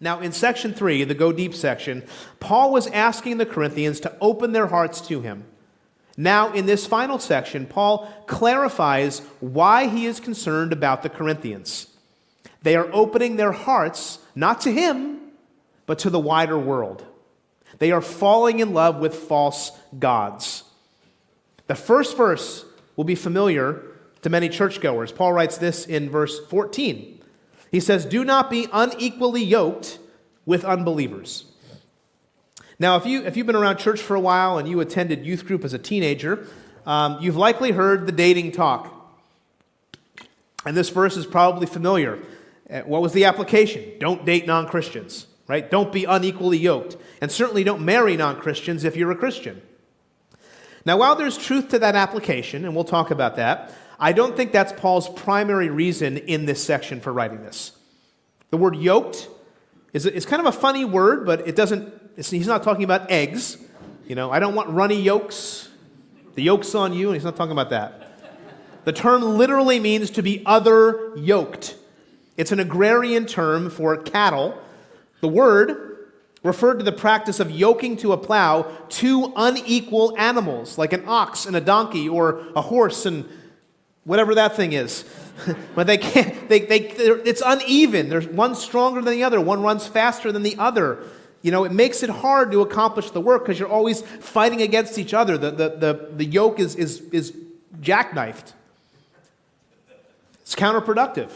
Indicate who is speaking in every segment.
Speaker 1: Now, in section 3, the Go Deep section, Paul was asking the Corinthians to open their hearts to him. Now, in this final section, Paul clarifies why he is concerned about the Corinthians. They are opening their hearts, not to him, but to the wider world. They are falling in love with false gods. The first verse will be familiar to many churchgoers. Paul writes this in verse 14. He says, "Do not be unequally yoked with unbelievers." Now, if you've been around church for a while and you attended youth group as a teenager, you've likely heard the dating talk. And this verse is probably familiar. What was the application? Don't date non-Christians, right? Don't be unequally yoked. And certainly don't marry non-Christians if you're a Christian. Now, while there's truth to that application, and we'll talk about that, I don't think that's Paul's primary reason in this section for writing this. The word yoked is kind of a funny word, but he's not talking about eggs. I don't want runny yolks. The yoke's on you, and he's not talking about that. The term literally means to be other yoked. It's an agrarian term for cattle. The word referred to the practice of yoking to a plow two unequal animals, like an ox and a donkey, or a horse and whatever that thing is. But they can't. It's uneven. There's one stronger than the other. One runs faster than the other. It makes it hard to accomplish the work because you're always fighting against each other. The yoke is jackknifed. It's counterproductive.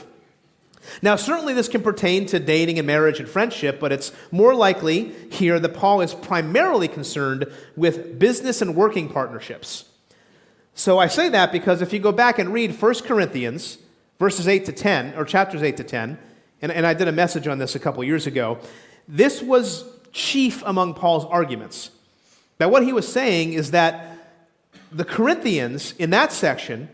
Speaker 1: Now, certainly this can pertain to dating and marriage and friendship, but it's more likely here that Paul is primarily concerned with business and working partnerships. So I say that because if you go back and read 1 Corinthians, verses 8 to 10, or chapters 8 to 10, and I did a message on this a couple years ago, this was chief among Paul's arguments. Now, what he was saying is that the Corinthians, in that section,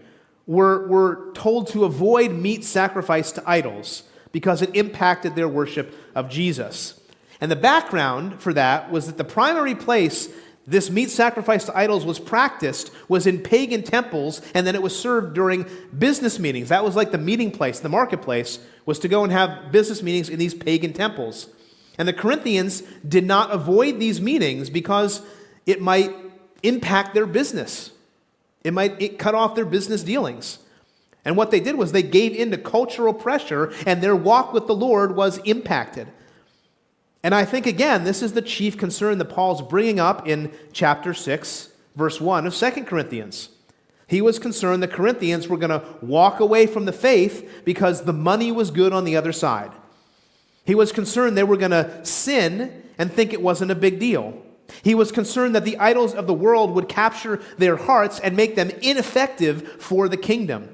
Speaker 1: were told to avoid meat sacrificed to idols because it impacted their worship of Jesus. And the background for that was that the primary place this meat sacrifice to idols was practiced was in pagan temples, and then it was served during business meetings. That was like the meeting place, the marketplace, was to go and have business meetings in these pagan temples. And the Corinthians did not avoid these meetings because it might impact their business. It might cut off their business dealings. And what they did was they gave in to cultural pressure, and their walk with the Lord was impacted. And I think, again, this is the chief concern that Paul's bringing up in chapter 6, verse 1 of 2 Corinthians. He was concerned the Corinthians were going to walk away from the faith because the money was good on the other side. He was concerned they were going to sin and think it wasn't a big deal. He was concerned that the idols of the world would capture their hearts and make them ineffective for the kingdom.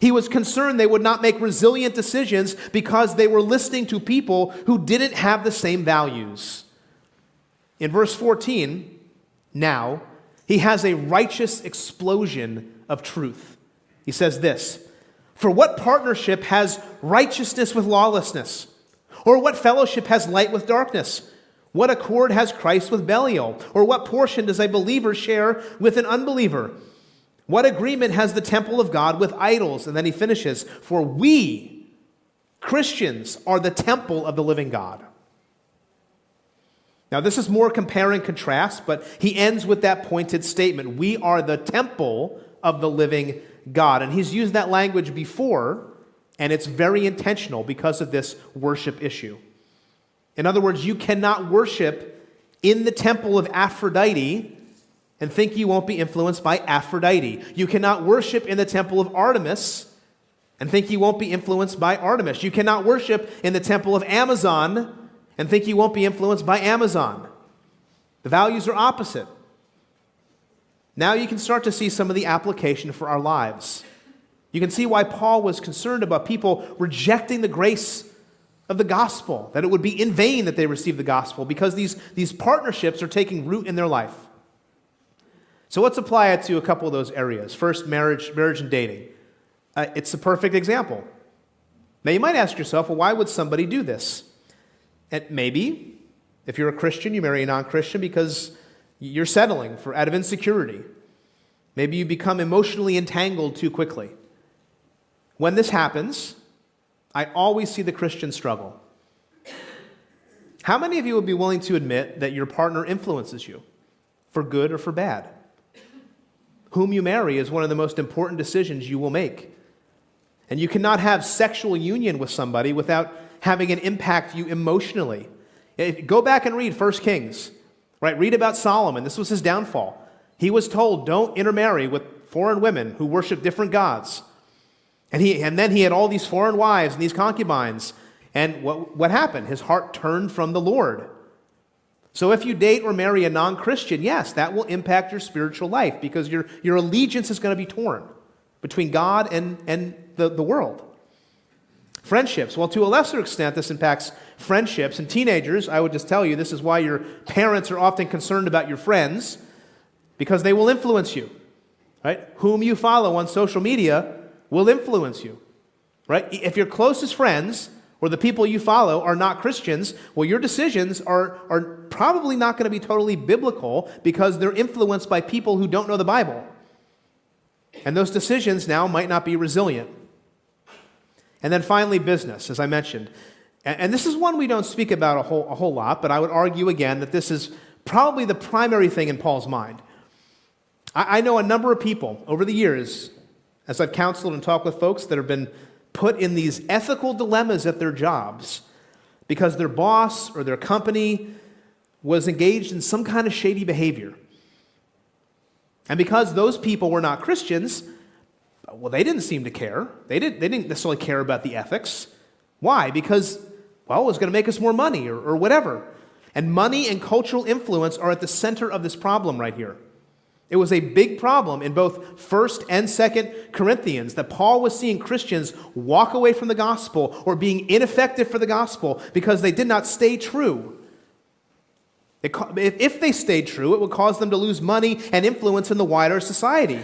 Speaker 1: He was concerned they would not make resilient decisions because they were listening to people who didn't have the same values. In verse 14, now, he has a righteous explosion of truth. He says this, "For what partnership has righteousness with lawlessness? Or what fellowship has light with darkness? What accord has Christ with Belial? Or what portion does a believer share with an unbeliever? What agreement has the temple of God with idols?" And then he finishes, "For we, Christians, are the temple of the living God." Now this is more compare and contrast, but he ends with that pointed statement. We are the temple of the living God. And he's used that language before, and it's very intentional because of this worship issue. In other words, you cannot worship in the temple of Aphrodite and think you won't be influenced by Aphrodite. You cannot worship in the temple of Artemis and think you won't be influenced by Artemis. You cannot worship in the temple of Amazon and think you won't be influenced by Amazon. The values are opposite. Now you can start to see some of the application for our lives. You can see why Paul was concerned about people rejecting the grace of the gospel, that it would be in vain that they receive the gospel, because these partnerships are taking root in their life. So let's apply it to a couple of those areas. First, marriage and dating. It's the perfect example. Now you might ask yourself, well, why would somebody do this? And maybe, if you're a Christian, you marry a non-Christian because you're settling out of insecurity. Maybe you become emotionally entangled too quickly. When this happens, I always see the Christian struggle. How many of you would be willing to admit that your partner influences you, for good or for bad? Whom you marry is one of the most important decisions you will make. And you cannot have sexual union with somebody without having it impact you emotionally. Go back and read 1 Kings, right? Read about Solomon. This was his downfall. He was told, don't intermarry with foreign women who worship different gods. And then he had all these foreign wives and these concubines. And what happened? His heart turned from the Lord. So if you date or marry a non-Christian, yes, that will impact your spiritual life because your allegiance is going to be torn between God and the world. Friendships. Well, to a lesser extent, this impacts friendships. And teenagers, I would just tell you, this is why your parents are often concerned about your friends, because they will influence you. Right? Whom you follow on social media will influence you. Right? If your closest friends or the people you follow are not Christians, well, your decisions are probably not going to be totally biblical because they're influenced by people who don't know the Bible. And those decisions now might not be resilient. And then finally, business, as I mentioned. And this is one we don't speak about a whole lot, but I would argue again that this is probably the primary thing in Paul's mind. I know a number of people over the years, as I've counseled and talked with folks that have been put in these ethical dilemmas at their jobs because their boss or their company was engaged in some kind of shady behavior. And because those people were not Christians, well, they didn't seem to care. They didn't necessarily care about the ethics. Why? Because, well, it was going to make us more money or whatever. And money and cultural influence are at the center of this problem right here. It was a big problem in both 1st and 2nd Corinthians that Paul was seeing Christians walk away from the gospel or being ineffective for the gospel because they did not stay true. If they stayed true, it would cause them to lose money and influence in the wider society.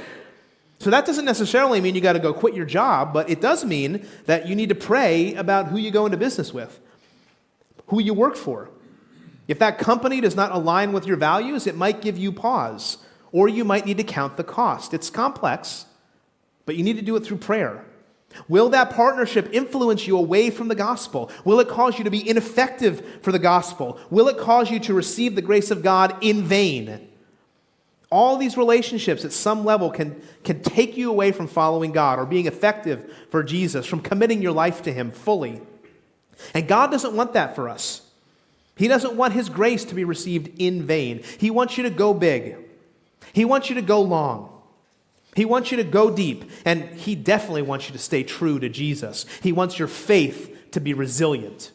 Speaker 1: So that doesn't necessarily mean you got to go quit your job, but it does mean that you need to pray about who you go into business with, who you work for. If that company does not align with your values, it might give you pause, or you might need to count the cost. It's complex, but you need to do it through prayer. Will that partnership influence you away from the gospel? Will it cause you to be ineffective for the gospel? Will it cause you to receive the grace of God in vain? All these relationships at some level can take you away from following God or being effective for Jesus, from committing your life to Him fully. And God doesn't want that for us. He doesn't want His grace to be received in vain. He wants you to go big. He wants you to go long. He wants you to go deep. And He definitely wants you to stay true to Jesus. He wants your faith to be resilient.